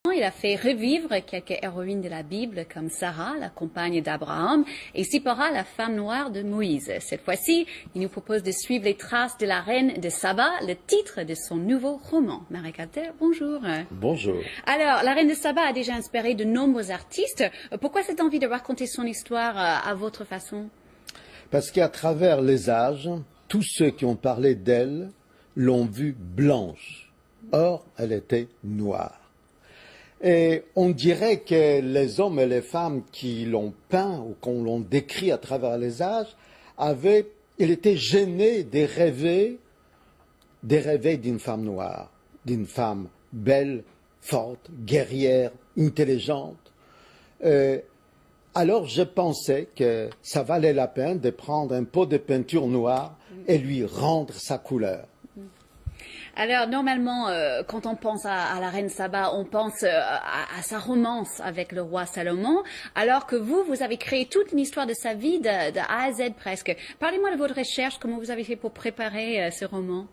Il a fait revivre quelques héroïnes de la Bible comme Sarah, la compagne d'Abraham, et Sipora, la femme noire de Moïse. Cette fois-ci, il nous propose de suivre les traces de la reine de Saba, le titre de son nouveau roman. Marek Alter, bonjour. Bonjour. Alors, la reine de Saba a déjà inspiré de nombreux artistes. Pourquoi cette envie de raconter son histoire à votre façon? Parce qu'à travers les âges, tous ceux qui ont parlé d'elle l'ont vue blanche. Or, elle était noire. Et on dirait que les hommes et les femmes qui l'ont peint ou qu'on l'ont décrit à travers les âges il était gêné de rêver d'une femme noire, d'une femme belle, forte, guerrière, intelligente. Alors je pensais que ça valait la peine de prendre un pot de peinture noire et lui rendre sa couleur. Alors, normalement, quand on pense à la reine Saba, on pense à sa romance avec le roi Salomon, alors que vous avez créé toute une histoire de sa vie de A à Z presque. Parlez-moi de votre recherche, comment vous avez fait pour préparer ce roman?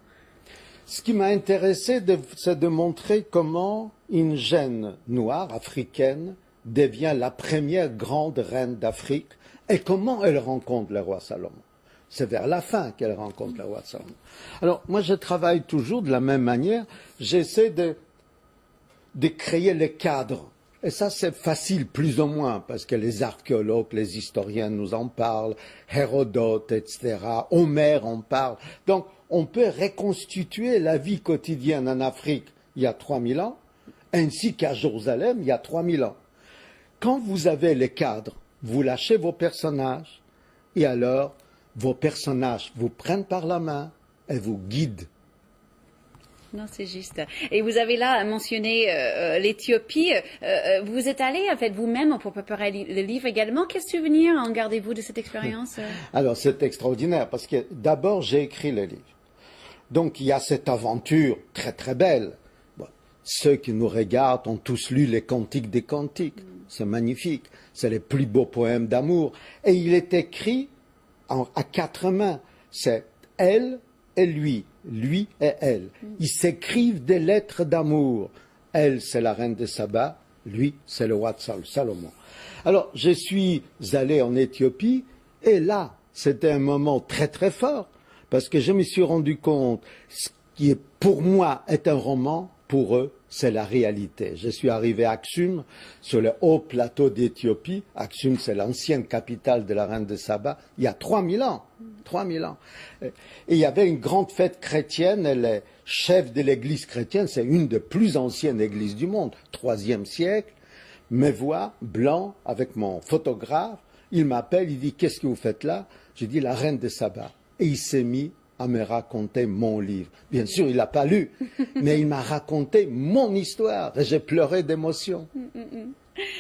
Ce qui m'a intéressé, c'est de montrer comment une jeune noire africaine devient la première grande reine d'Afrique et comment elle rencontre le roi Salomon. C'est vers la fin qu'elle rencontre le roi Salomon. Alors, moi, je travaille toujours de la même manière. J'essaie de créer les cadres. Et ça, c'est facile, plus ou moins, parce que les archéologues, les historiens nous en parlent, Hérodote, etc., Homère en parle. Donc, on peut reconstituer la vie quotidienne en Afrique il y a 3000 ans, ainsi qu'à Jérusalem il y a 3000 ans. Quand vous avez les cadres, vous lâchez vos personnages, et alors, vos personnages vous prennent par la main et vous guident. Non, c'est juste. Et vous avez là mentionné l'Éthiopie. Vous êtes allé, en fait, vous-même pour préparer le livre également. Quels souvenirs en gardez-vous de cette expérience? Alors, c'est extraordinaire parce que d'abord, j'ai écrit le livre. Donc, il y a cette aventure très, très belle. Bon, ceux qui nous regardent ont tous lu les Cantiques des Cantiques. C'est magnifique. C'est les plus beaux poèmes d'amour. Et il est écrit à quatre mains. C'est elle et lui et elle. Ils s'écrivent des lettres d'amour. Elle, c'est la reine de Saba, lui, c'est le roi de Salomon. Alors, je suis allé en Éthiopie, et là, c'était un moment très très fort, parce que je me suis rendu compte, ce qui est pour moi est un roman, pour eux, c'est la réalité. Je suis arrivé à Aksum, sur le haut plateau d'Éthiopie. Aksum, c'est l'ancienne capitale de la reine de Saba, il y a 3000 ans. 3000 ans. Et il y avait une grande fête chrétienne, et le chef de l'église chrétienne, c'est une des plus anciennes églises du monde, 3e siècle, me voit, blanc, avec mon photographe, il m'appelle, il dit, qu'est-ce que vous faites là? J'ai dit, la reine de Saba. Et il s'est mis à me raconter mon livre. Bien sûr, il n'a pas lu, mais il m'a raconté mon histoire, et j'ai pleuré d'émotion.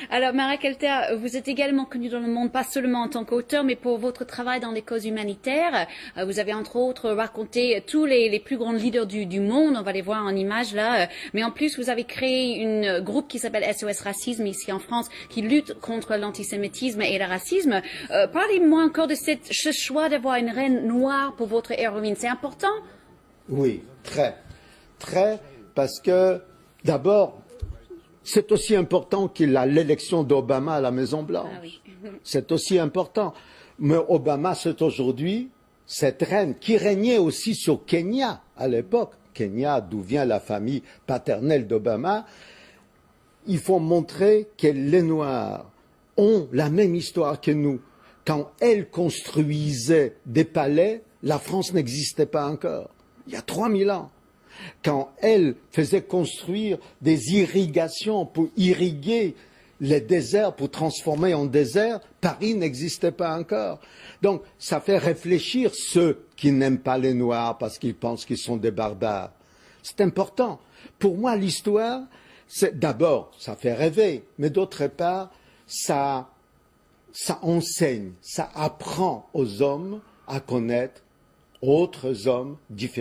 Alors, Marek Alter, vous êtes également connu dans le monde, pas seulement en tant qu'auteur, mais pour votre travail dans les causes humanitaires. Vous avez entre autres raconté tous les plus grands leaders du monde, on va les voir en images là. Mais en plus, vous avez créé un groupe qui s'appelle SOS Racisme ici en France, qui lutte contre l'antisémitisme et le racisme. Parlez-moi encore de ce choix d'avoir une reine noire pour votre héroïne. C'est important? Oui, très. Très, parce que d'abord, c'est aussi important qu'il a l'élection d'Obama à la Maison-Blanche. Ah oui. C'est aussi important. Mais Obama, c'est aujourd'hui cette reine qui régnait aussi sur Kenya à l'époque. Kenya, d'où vient la famille paternelle d'Obama. Il faut montrer que les Noirs ont la même histoire que nous. Quand elles construisaient des palais, la France n'existait pas encore. Il y a 3000 ans. Quand elle faisait construire des irrigations pour irriguer les déserts, pour transformer en désert, Paris n'existait pas encore. Donc, ça fait réfléchir ceux qui n'aiment pas les Noirs parce qu'ils pensent qu'ils sont des barbares. C'est important. Pour moi, l'histoire, c'est d'abord, ça fait rêver, mais d'autre part, ça enseigne, ça apprend aux hommes à connaître autres hommes différents.